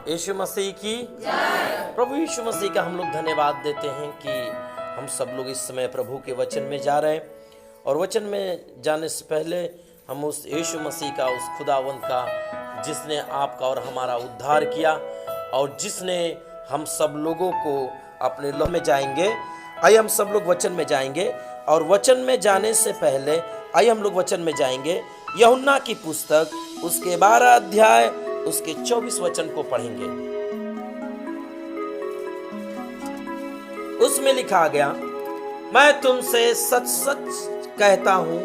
यीशु मसीह की जय। प्रभु यीशु मसीह का हम लोग धन्यवाद देते हैं कि हम सब लोग इस समय प्रभु के वचन में जा रहे हैं, और वचन में जाने से पहले हम उस यीशु मसीह का, उस खुदावंत का जिसने आपका और हमारा उद्धार किया और जिसने हम सब लोगों को अपने लौ में जाएंगे। आइए हम सब लोग वचन में जाएंगे, और वचन में जाने से पहले आइए हम लोग वचन में जाएंगे। यूहन्ना की पुस्तक उसके 12 अध्याय उसके 24 वचन को पढ़ेंगे। उसमें लिखा गया, मैं तुमसे सच सच कहता हूं,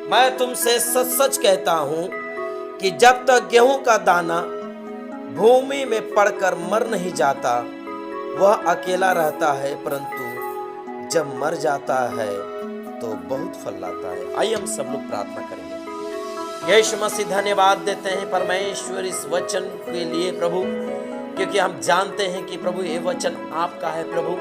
मैं तुमसे सच सच कहता हूं कि जब तक गेहूं का दाना भूमि में पड़कर मर नहीं जाता वह अकेला रहता है, परंतु जब मर जाता है तो बहुत फल लाता है। आइए हम सब लोग प्रार्थना करेंगे। यीशु मसीह धन्यवाद देते हैं परमेश्वर इस वचन के लिए प्रभु, क्योंकि हम जानते हैं कि प्रभु ये वचन आपका है प्रभु,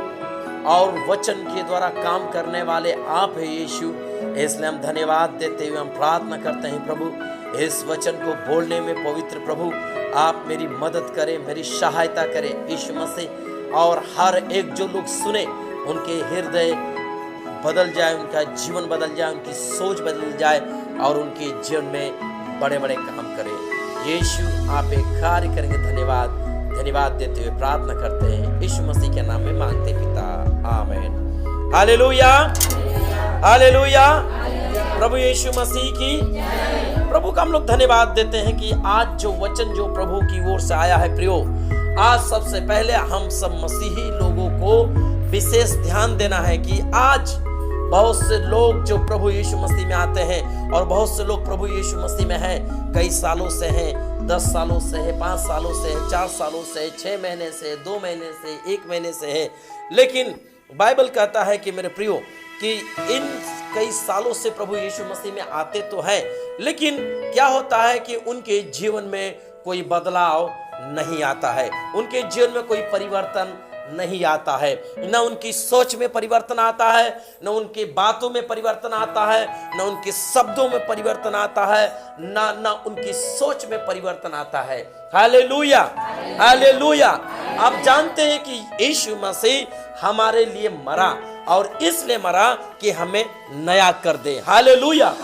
और वचन के द्वारा काम करने वाले आप है यीशु। इसलिए हम धन्यवाद देते हुए हम प्रार्थना करते हैं प्रभु, इस वचन को बोलने में पवित्र प्रभु आप मेरी मदद करें, मेरी सहायता करें यीशु मसीह, और हर एक जो लोग सुने उनके हृदय बदल जाए, उनका जीवन बदल जाए, उनकी सोच बदल जाए, और उनके जीवन में बड़े बड़े काम करें। यीशु आप एक कार्य करेंगे। धन्यवाद देते हुए प्रार्थना करते हैं यीशु मसीह के नाम में मांगते पिता, आमीन। Hallelujah, hallelujah. प्रभु यीशु मसीह की प्रभु का हम लोग धन्यवाद देते हैं कि आज जो वचन जो प्रभु की ओर से आया है प्रियो, आज सबसे पहले हम सब मसीही लोगों को विशेष ध्यान देना है कि आज बहुत से लोग जो प्रभु यीशु मसीह में आते हैं, और बहुत से लोग प्रभु यीशु मसीह में हैं, कई सालों से हैं, 10 सालों से है, 5 सालों से है, 4 सालों से, 6 महीने से, 2 महीने से, 1 महीने से है। लेकिन बाइबल कहता है कि मेरे प्रियो कि इन कई सालों से प्रभु यीशु मसीह में आते तो हैं, लेकिन क्या होता है कि उनके जीवन में कोई बदलाव नहीं आता है, उनके जीवन में कोई परिवर्तन नहीं आता है, न उनकी सोच में परिवर्तन आता है, न उनकी बातों में परिवर्तन आता है, न उनके शब्दों में परिवर्तन आता है, न उनकी सोच में परिवर्तन आता है। Hallelujah, hallelujah. आप जानते हैं कि यीशु मसीह हमारे लिए मरा, और इसलिए मरा कि हमें नया कर दे। हालेलुया।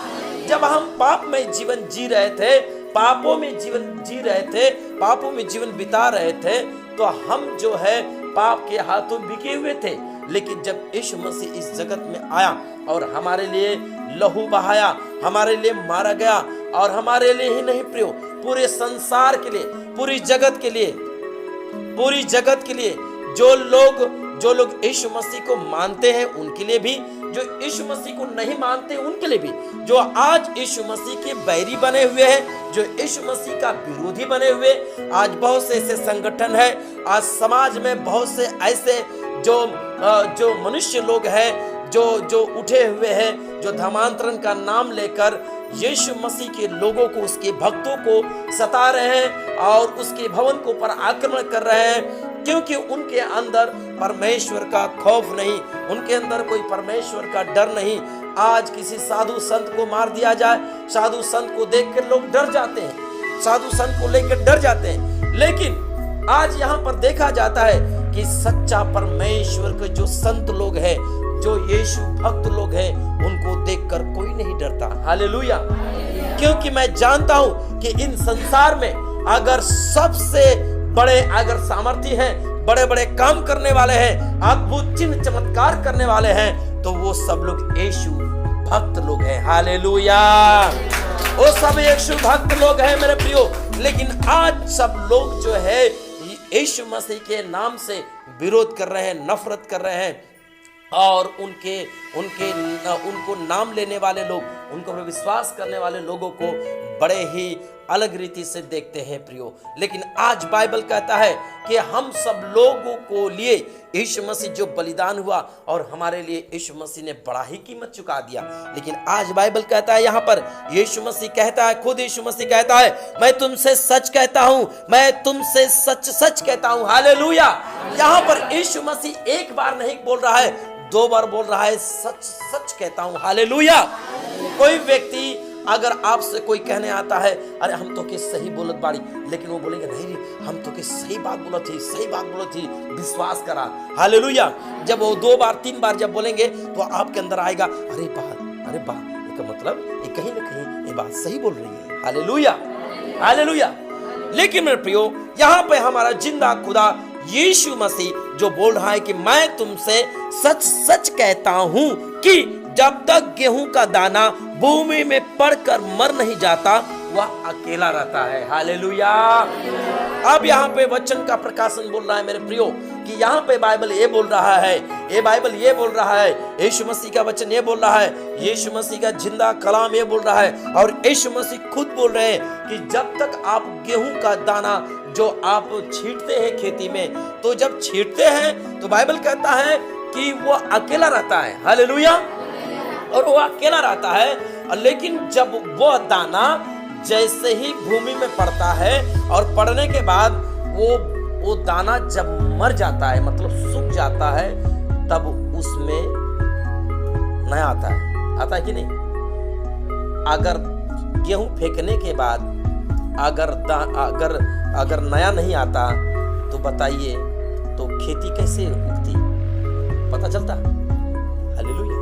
जब हम पाप में जीवन जी रहे थे, पापों में जीवन जी रहे थे, पापों में जीवन बिता रहे थे, तो हम जो है पाप के हाथों बिके हुए थे। लेकिन जब यीशु मसीह इस जगत में आया और हमारे लिए लहू बहाया, हमारे लिए मारा गया, और हमारे लिए ही नहीं प्रियो, पूरे संसार के लिए, पूरी जगत के लिए, पूरी जगत के लिए, जो लोग यीशु मसीह को मानते हैं उनके लिए भी, जो यीशु मसीह को नहीं मानते उनके लिए भी, जो आज यीशु मसीह के बैरी बने हुए हैं, जो यीशु मसीह का विरोधी बने हुए, आज बहुत से ऐसे संगठन है, आज समाज में बहुत से ऐसे जो मनुष्य लोग हैं, जो उठे हुए हैं, जो धर्मांतरण का नाम लेकर यीशु मसीह के लोगों को, उसके भक्तों को सता रहे हैं और उसके भवन के ऊपर आक्रमण कर रहे हैं, क्योंकि उनके अंदर परमेश्वर का खौफ नहीं, उनके अंदर कोई परमेश्वर का डर नहीं। आज किसी साधु संत को मार दिया जाए, साधु संत को देखकर लोग डर जाते हैं, साधु संत को लेकर डर जाते हैं। लेकिन आज यहाँ पर देखा जाता है कि सच्चा परमेश्वर के जो संत लोग हैं, जो यीशु भक्त लोग हैं, उनको देखकर कोई नहीं डरता। हालेलुया। क्योंकि मैं जानता हूं कि इन संसार में अगर सबसे बड़े अगर सामर्थी हैं, बड़े बड़े काम करने वाले हैं, अद्भुत चिन्ह चमत्कार करने वाले हैं, तो वो सब लोग यीशु भक्त लोग हैं। हालेलुया। वो सब यीशु भक्त लोग हैं मेरे प्रियो। लेकिन आज सब लोग जो है यीशु मसीह के नाम से विरोध कर रहे हैं, नफरत कर रहे हैं, और उनको नाम लेने वाले लोग, उनको विश्वास करने वाले लोगों को बड़े ही अलग रीति से देखते हैं प्रियो। लेकिन आज बाइबल कहता है कि हम सब लोगों को लिए यीशु मसीह जो बलिदान हुआ, और हमारे लिए यीशु मसीह ने बड़ा ही कीमत चुका दिया। लेकिन आज बाइबल कहता है, यहाँ पर यीशु मसीह कहता है, खुद यीशु मसीह कहता है, मैं तुमसे सच कहता हूँ, मैं तुमसे सच सच कहता हूँ। हालेलुया। यहाँ पर यीशु मसीह एक बार नहीं बोल रहा है, 2 बार बोल रहा है, सच सच कहता हूँ। हालेलुया। कोई व्यक्ति अगर आपसे कोई कहने आता है अरे हम तो के सही बोलत बाड़ी, लेकिन वो बोलेंगे नहीं रे हम तो के सही बात बोलत थी, सही बात बोलत थी, विश्वास करा। हालेलुया। जब वो 2 बार 3 बार जब बोलेंगे तो आपके अंदर आएगा अरे वाह, इसका मतलब ये कहीं ना कहीं ये बात सही बोल रही है। Hallelujah, hallelujah. लेकिन मेरे प्रियो, यहाँ पे हमारा जिंदा खुदा यीशु मसीह जो बोल रहा है कि मैं तुमसे सच सच कहता हूं कि जब तक गेहूं का दाना भूमि में पड़कर मर नहीं जाता वह अकेला रहता है। हालेलुया। अब यहाँ पे वचन का प्रकाशन बोल रहा है मेरे प्रियो कि यहाँ पे बाइबल ये बोल रहा है, ये बाइबल ये बोल रहा है, यीशु मसीह का वचन ये बोल रहा है, यीशु मसीह का जिंदा कलाम ये बोल रहा है और यीशु मसीह खुद बोल रहे हैं कि जब तक आप गेहूं का दाना जो आप छींटते हैं खेती में, तो जब छींटते हैं तो बाइबल कहता है कि वो अकेला रहता है। हालेलुया। और वो अकेला रहता है, लेकिन जब वो दाना जैसे ही भूमि में पड़ता है और पड़ने के बाद वो दाना जब मर जाता है, मतलब सूख जाता है, तब उसमें नया आता है कि नहीं? अगर गेहूं फेंकने के बाद अगर नया नहीं आता तो बताइए तो खेती कैसे उगती? पता चलता? हालेलुया।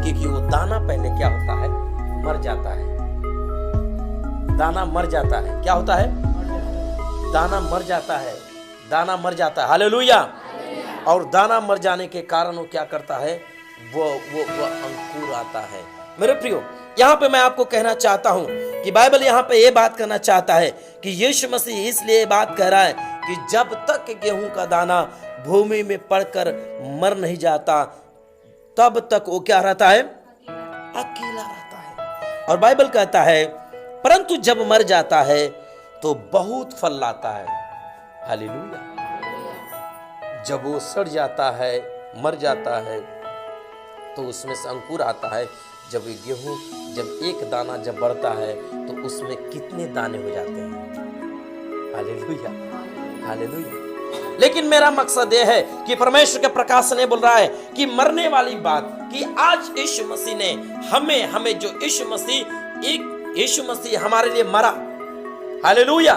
क्योंकि वो दाना पहले क्या होता है? मर जाता है। दाना मर जाता है। क्या होता है? दाना मर जाता है। दाना मर जाता है। हालेलुया। और दाना मर जाने के कारण वो क्या करता है? वो अंकुर आता है। मेरे प्रियो, यहाँ पे मैं आपको कहना चाहता हूँ कि बाइबल यहाँ पे ये बात करना चाहता है कि यीशु मसीह इसलिए बात कह रहा है कि जब तक गेहूं का दाना भूमि में पड़कर मर नहीं जाता तब तक वो क्या रहता है? अकेला रहता है। और बाइबल कहता है परंतु जब मर जाता है तो बहुत फल लाता है। हालेलुया। जब वो सड़ जाता है, मर जाता है, तो उसमें से अंकुर आता है। जब गेहूं जब एक दाना जब बढ़ता है तो उसमें कितने दाने हो जाते हैं। Hallelujah, hallelujah. लेकिन मेरा मकसद यह है कि परमेश्वर के प्रकाश ने बोल रहा है कि मरने वाली बात कि आज यीशु मसीह ने हमें जो यीशु मसीह हमारे लिए मरा। हालेलुया।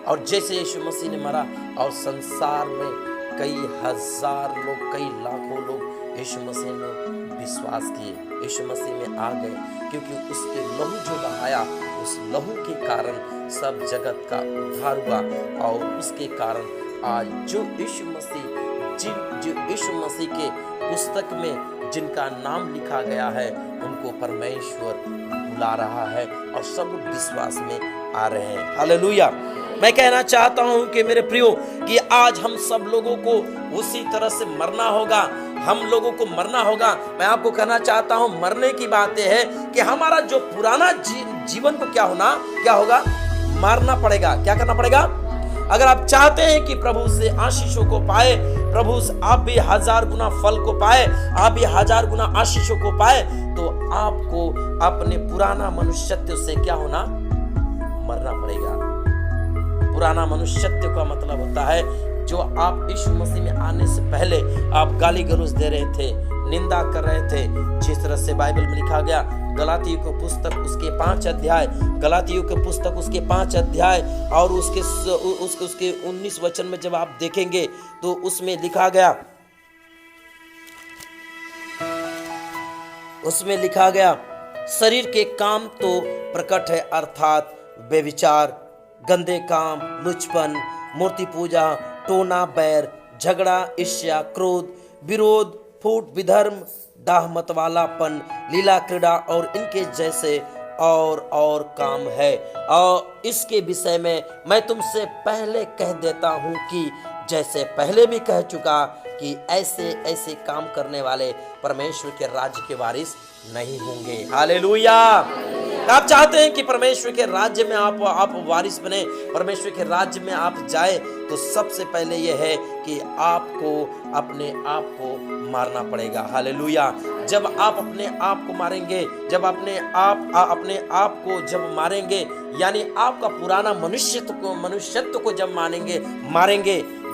और जैसे यीशु मसीह ने मरा और संसार में कई हजार लोग, कई लाखों लोग यीशु मसीह में विश्वास किए, यीशु मसीह में आ गए, क्योंकि उसके लहू जो बहाया, उस लहू के कारण सब जगत का उद्धार हुआ। और उसके कारण आज जो यीशु मसीह के पुस्तक में जिनका नाम लिखा गया है उनको परमेश्वर बुला रहा है और सब विश्वास में आ रहे हैं। हालेलुया। मैं कहना चाहता हूं कि मेरे प्रियो कि आज हम सब लोगों को उसी तरह से मरना होगा। हम लोगों को मरना होगा। मैं आपको कहना चाहता हूं मरने की बात यह है कि हमारा जो पुराना जीवन को क्या होगा? मारना पड़ेगा। क्या करना पड़ेगा? अगर आप चाहते हैं कि प्रभु से आशीषों को पाए, प्रभु से आप भी 1000 गुना फल को पाए, आप भी 1000 गुना आशीषों को पाए, तो आपको अपने पुराना मनुष्यत्व से क्या होना? मरना पड़ेगा। पुराना मनुष्यत्व का मतलब होता है जो आप यीशु मसीह में आने से पहले आप गाली गलौज दे रहे थे, निंदा कर रहे थे, जिस तरह से बाइबल में लिखा गया गलातियों की पुस्तक उसके 5 अध्याय, गलातियों की पुस्तक उसके 5 अध्याय और उसके 19 वचन में जब आप देखेंगे तो उसमें लिखा गया शरीर के काम तो प्रकट है, अर्थात व्यभिचार, गंदे काम, लुचपन, मूर्ति पूजा, टोना, बैर, झगड़ा, ईर्ष्या, क्रोध, विरोध, फूट, विधर्म, दाह मतवालापन, लीला क्रीड़ा और इनके जैसे और काम है। और इसके विषय में मैं तुमसे पहले कह देता हूं कि जैसे पहले भी कह चुका कि ऐसे काम करने वाले परमेश्वर के राज्य के वारिस नहीं होंगे। हालेलुया। आप चाहते हैं कि परमेश्वर के राज्य में आप वारिस बने, परमेश्वर के राज्य में आप जाए, तो सबसे पहले यह है कि आपको अपने आप को मारना पड़ेगा। हालेलुया। जब आप अपने आप को मारेंगे, जब अपने आप को जब मारेंगे, यानी आपका पुराना मनुष्यत्व को जब मारेंगे,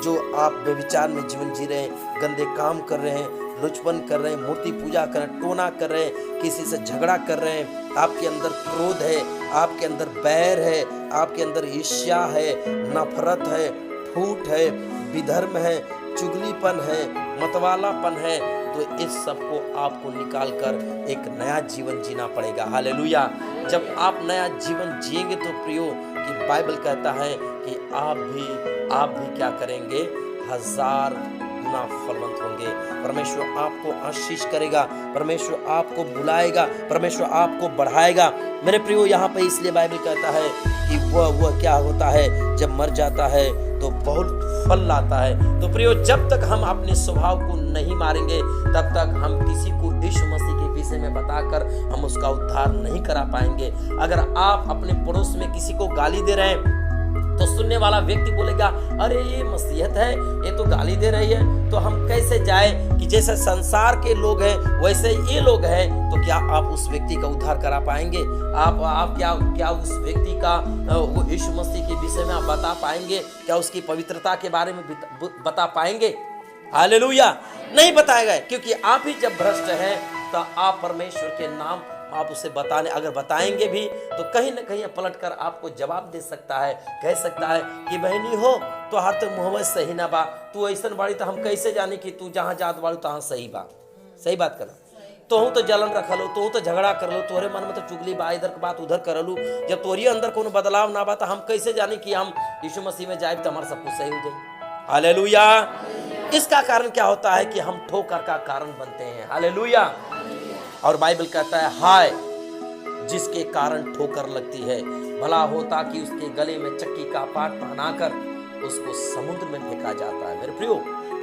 जो आप व्यभिचार में जीवन जी रहे हैं, गंदे काम कर रहे हैं, लुचपन कर रहे हैं, मूर्ति पूजा कर रहे हैं, टोना कर रहे हैं, किसी से झगड़ा कर रहे हैं, आपके अंदर क्रोध है, आपके अंदर बैर है, आपके अंदर ईर्ष्या है, नफरत है, फूट है, विधर्म है, चुगलीपन है, मतवालापन है, तो इस सब को आपको निकाल कर एक नया जीवन जीना पड़ेगा। हालेलुया। जब आप नया जीवन जिएंगे तो प्रियो कि बाइबल कहता है कि आप भी क्या करेंगे, 1000 गुना फलवंत होंगे। परमेश्वर आपको आशीष करेगा, परमेश्वर आपको बुलाएगा, परमेश्वर आपको बढ़ाएगा। मेरे प्रियो, यहाँ पे इसलिए बाइबल कहता है कि वह क्या होता है, जब मर जाता है तो बहुत फल लाता है। तो प्रियो, जब तक हम अपने स्वभाव को नहीं मारेंगे तब तक हम किसी को यीशु मसीह के विषय में बताकर हम उसका उद्धार नहीं करा पाएंगे। अगर आप अपने पड़ोस में किसी को गाली दे रहे हैं तो सुनने वाला व्यक्ति बोलेगा, अरे ये मसीहत है, ये तो गाली दे रही है, तो हम कैसे जाए कि जैसे संसार के लोग हैं वैसे ये लोग हैं, तो क्या आप उस व्यक्ति का उद्धार करा पाएंगे? आप क्या उस व्यक्ति का वो यीशु मसीह के विषय में आप बता पाएंगे? क्या उसकी पवित्रता के बारे में बता पाएंगे? हालेलुया, नहीं बताएगा, क्योंकि आप ही जब भ्रष्ट हैं तो आप परमेश्वर के नाम आप उसे अगर बताएंगे भी तो कहीं ना कहीं पलट कर आपको जवाब दे सकता है, कह सकता है कि बहनी हो तो हाथ मुहम्मद सही ना बा, तू ऐसन बाड़ी तो हम कैसे जाने कि तू जहाँ जात बाड़ू तहाँ सही बा। सही बात कर, तो जलन रख लो, तो झगड़ा कर लो, तोहरे मन में तो चुगली बा, इधर की बात उधर कर लू, जब तोरी अंदर कोनो बदलाव ना बा तो हम कैसे जाने कि हम यीशु मसीह में जाए तो हमारा सब कुछ सही हो जाए। हालेलुया। इसका कारण क्या होता है कि हम ठोकर का कारण बनते हैं। हालेलुया। और बाइबल कहता है, हाय जिसके कारण ठोकर लगती है, भला होता कि उसके गले में चक्की का पाट पहनाकर उसको समुद्र में फेंका जाता है। मेरे प्रियो,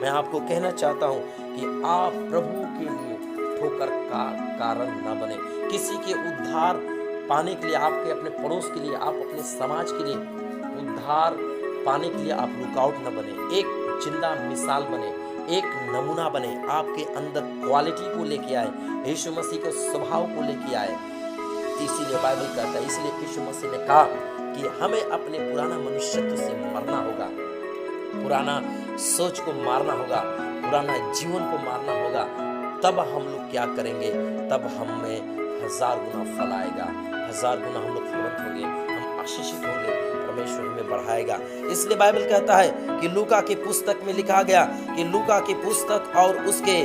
मैं आपको कहना चाहता हूं कि आप प्रभु के लिए ठोकर का कारण न बने। किसी के उद्धार पाने के लिए, आपके अपने पड़ोस के लिए, आप अपने समाज के लिए उद्धार पाने के लिए आप रुकावट न बने, एक जिंदा मिसाल बने, एक नमूना बने, आपके अंदर क्वालिटी को लेके आए, यीशु मसीह के स्वभाव को लेके आए। इसीलिए बाइबल कहता है, इसलिए यीशु मसीह ने कहा कि हमें अपने पुराना मनुष्यत्व से मरना होगा, पुराना सोच को मारना होगा, पुराना जीवन को मारना होगा। तब हम लोग क्या करेंगे? तब हमें 1000 गुना फल आएगा, 1000 गुना हम लोग फलवंत होंगे, हम आशीषित होंगे, परमेश्वर हमें बढ़ाएगा। इसलिए बाइबल कहता है कि लूका की पुस्तक में लिखा गया कि लूका की पुस्तक और उसके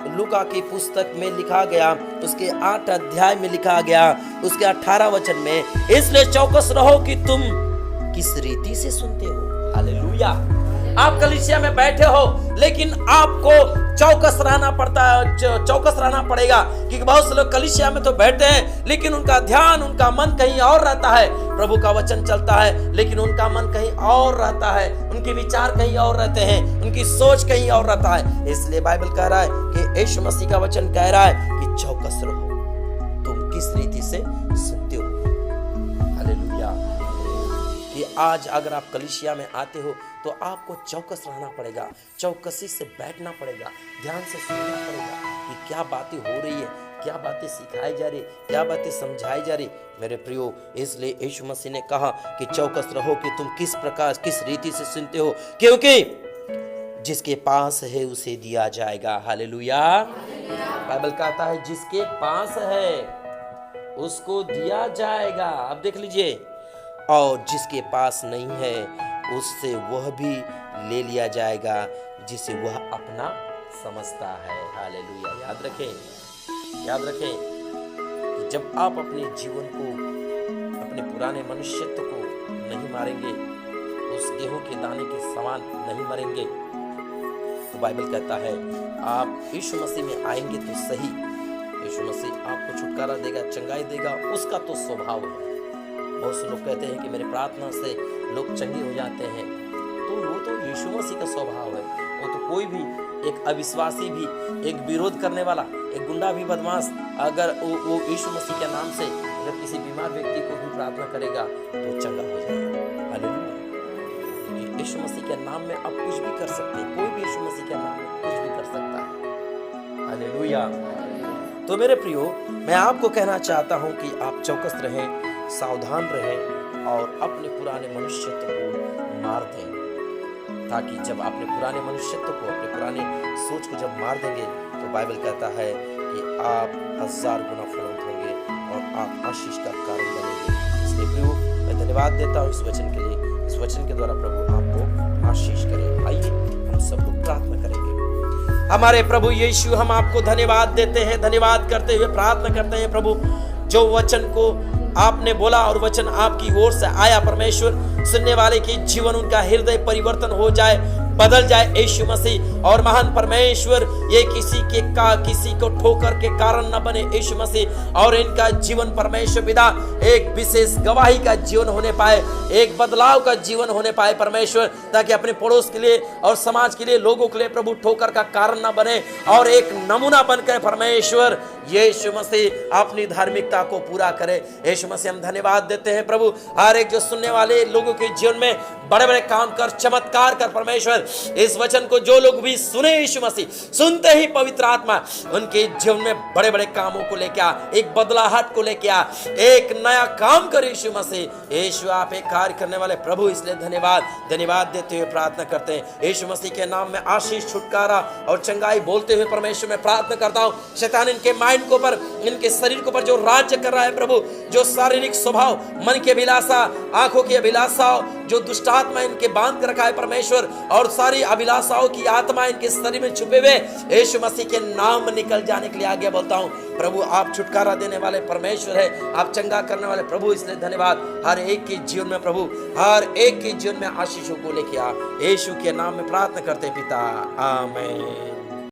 लूका की पुस्तक में लिखा गया, उसके 8 अध्याय में लिखा गया, उसके 18 वचन में, इसलिए चौकस रहो कि तुम किस रीति से सुनते हो। हालेलुया। आप कलीसिया में बैठे हो लेकिन आपको चौकस रहना पड़ेगा, क्योंकि बहुत से लोग कलीसिया में तो बैठते हैं लेकिन उनका ध्यान, उनका मन कहीं और रहता है। प्रभु का वचन चलता है लेकिन उनका मन कहीं और रहता है, उनके विचार कहीं और रहते हैं, उनकी सोच कहीं और रहता है। इसलिए बाइबल कह रहा है कि यीशु मसीह का वचन कह रहा है कि चौकस रहो, तुम किस रीति से सुनते हो। हालेलुया। कि आज अगर आप कलीसिया में आते हो तो आपको चौकस रहना पड़ेगा, चौकसी से बैठना पड़ेगा, ध्यान से सुनना पड़ेगा कि क्या बातें हो रही है, क्या बातें सिखाई जा रही, क्या बातें समझाई जा रही। मेरे प्रियो, इसलिए यीशु मसीह ने कहा कि चौकस रहो कि तुम किस प्रकार, किस रीति से सुनते हो, क्योंकि जिसके पास है उसे दिया जाएगा। हालेलुया। बाइबल कहता है जिसके पास है उसको दिया जाएगा। अब देख लीजिए, और जिसके पास नहीं है उससे वह भी ले लिया जाएगा जिसे वह अपना समझता है। हालेलुया। याद रखें कि जब आप अपने जीवन को, अपने पुराने मनुष्यत्व को नहीं मारेंगे, उस गेहूं के दाने के समान नहीं मरेंगे, तो बाइबल कहता है आप यीशु मसीह में आएंगे तो सही, यीशु मसीह आपको छुटकारा देगा, चंगाई देगा, उसका तो स्वभाव है। बहुत से लोग कहते हैं कि मेरे प्रार्थना से लोग चंगे हो जाते हैं, तो वो तो यीशु मसीह का स्वभाव है। वो तो कोई भी, एक अविश्वासी भी, एक विरोध करने वाला, एक गुंडा भी, बदमाश, अगर वो यीशु मसीह के नाम से अगर किसी बीमार व्यक्ति को भी प्रार्थना करेगा तो चंगा हो जाएगा। हालेलुया। यीशु मसीह के नाम में आप कुछ भी कर सकते हैं, कोई भी यीशु मसीह के नाम में कुछ भी कर सकता है। हालेलुया। तो मेरे प्रियो, मैं आपको कहना चाहता हूं कि आप चौकस रहें, सावधान रहें और अपने पुराने मनुष्यत्व को मार दें। ताकि जब अपने पुराने मनुष्यत्व को, अपने पुराने सोच को जब मार देंगे तो बाइबल कहता है कि आप 1000 गुना फलवंत होंगे और आप आशीष का कारण बनेंगे। इसलिए प्रभु मैं धन्यवाद देता हूँ इस वचन के लिए। इस वचन के द्वारा प्रभु आपको आशीष करे। आइए हम सब लोग प्रार्थना करेंगे। हमारे प्रभु यीशु, हम आपको धन्यवाद देते हैं, धन्यवाद करते हुए प्रार्थना करते हैं प्रभु, जो वचन को आपने बोला और वचन आपकी ओर से आया परमेश्वर, सुनने वाले के जीवन, उनका हृदय परिवर्तन हो जाए, बदल जाए यीशु मसीह। और महान परमेश्वर, ये किसी को ठोकर के कारण न बने यीशु मसीह, और इनका जीवन परमेश्वर पिता एक विशेष गवाही का जीवन होने पाए, एक बदलाव का जीवन होने पाए परमेश्वर, ताकि अपने पड़ोस के लिए और समाज के लिए, लोगों के लिए प्रभु ठोकर का कारण न बने और एक नमूना बनकर परमेश्वर यीशु मसीह अपनी धार्मिकता को पूरा करे। यीशु मसीह हम धन्यवाद देते हैं प्रभु, हर एक जो सुनने वाले लोगों के जीवन में बड़े बड़े काम कर, चमत्कार कर परमेश्वर। इस वचन को जो लोग भी सुने यीशु मसीह, सुनते ही पवित्र आत्मा उनके जीवन में बड़े बड़े कामों को लेके आ, एक बदलाहट को लेके आ, एक नया काम कर यीशु मसीह। यीशु आप एक कार्य करने वाले प्रभु, इसलिए धन्यवाद देते हुए प्रार्थना करते हैं यीशु मसीह के नाम में। आशीष, छुटकारा और चंगाई बोलते हुए परमेश्वर मैं प्रार्थना करता हूँ। शैतान इनके माइंड को पर, इनके शरीर को पर जो राज्य कर रहा है प्रभु, जो शारीरिक स्वभाव, मन की अभिलाषा, आंखों की अभिलाषा, जो दुष्ट आत्मा इनके बांध कर रखा है परमेश्वर, और सारी अभिलाषाओं की आत्मा इनके शरीर में छुपे हुए यीशु मसीह के नाम में निकल जाने के लिए आगे बोलता हूँ प्रभु। आप छुटकारा देने वाले परमेश्वर है, आप चंगा करने वाले प्रभु, इसलिए धन्यवाद। हर एक के जीवन में प्रभु, हर एक के जीवन में आशीषों को लेके आ, यीशु के नाम में प्रार्थना करते पिता, आमीन।